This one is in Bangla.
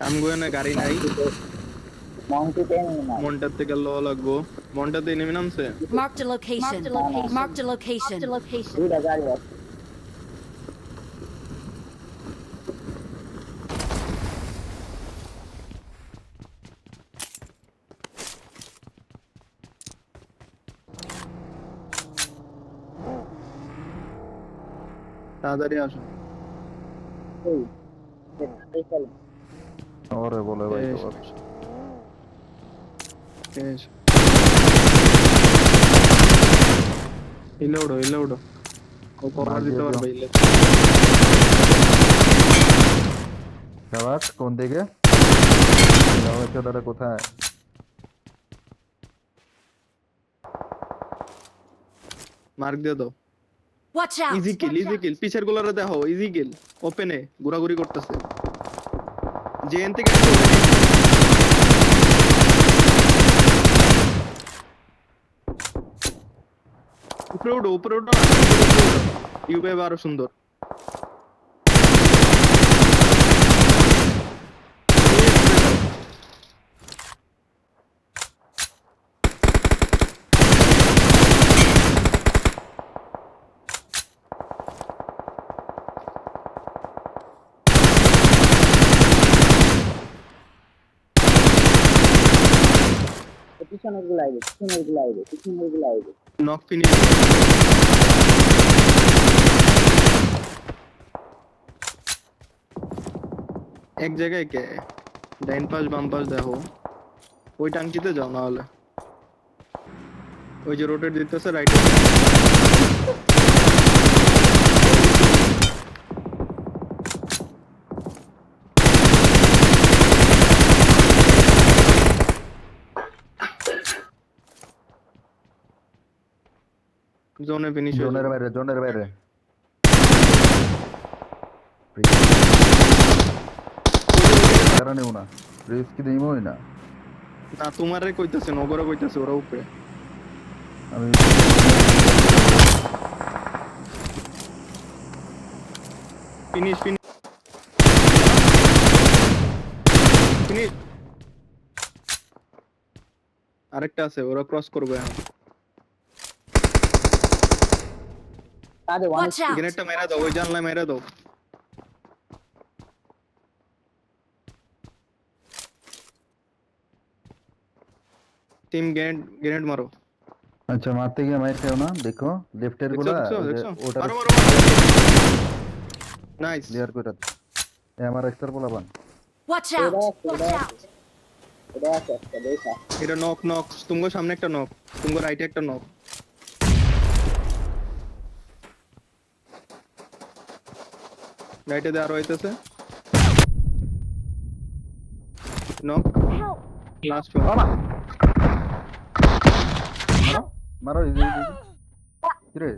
আমগুলো গাড়ি নাই মনটার থেকে ল লাগবো মনটাতে নেমে নামছে Marked a location. Marked a location. দুইটা গাড়ি আছে তাড়াতাড়ি আসো এই এই চলো ওরে বলে ভাই এই, তো এই। ইলে উঠো ও কভার দিতে পারবে ইলে শাবাশ কোন দিকে যাও চোদাটা কোথায় মার্ক দিয়ে দাও Watch out. ইজি কিল পিছের গোলারে দেখো ইজি কিল ওপেনে ঘোরাঘুরি করতেছে জেএন থেকে উপরে উঠো ইউবে আরো সুন্দর পিছনের গুলো আইবে নক ফিনিশ এক জায়গায় কে ডাইন পাশ বাম পাশ দেখো ওই টাঙ্কিতে যাও না হলে ওই যে রোটেট দিতেছে রাইটে জোনে ফিনিশ জোনের বাইরে কারণেও না রিস্ক দিইমই না না তোমারে কইতাছে নগরে কইতাছে ওরা উপরে আমি ফিনিশ আরেকটা আছে ওরা ক্রস করবে এখন আরে ওয়ান Watch out. গ্রেনেডটা মেরা দাও ওই জানলায় মেরা দাও টিম গ্রেনেড মারো আচ্ছা মারতে গিয়ে মাইর খেও না দেখো লেফটের গুলা ওটা মারো নাইস ক্লিয়ার করে আমার extra পোলাবান Watch out. Watch out. এটা আছে একটা দেখা এটা নক তোমার সামনে একটা নক তোমার রাইটে একটা নক রাইটে আরো হইতেছে নক লাস্ট ওয়ান মারো ইজি কিরে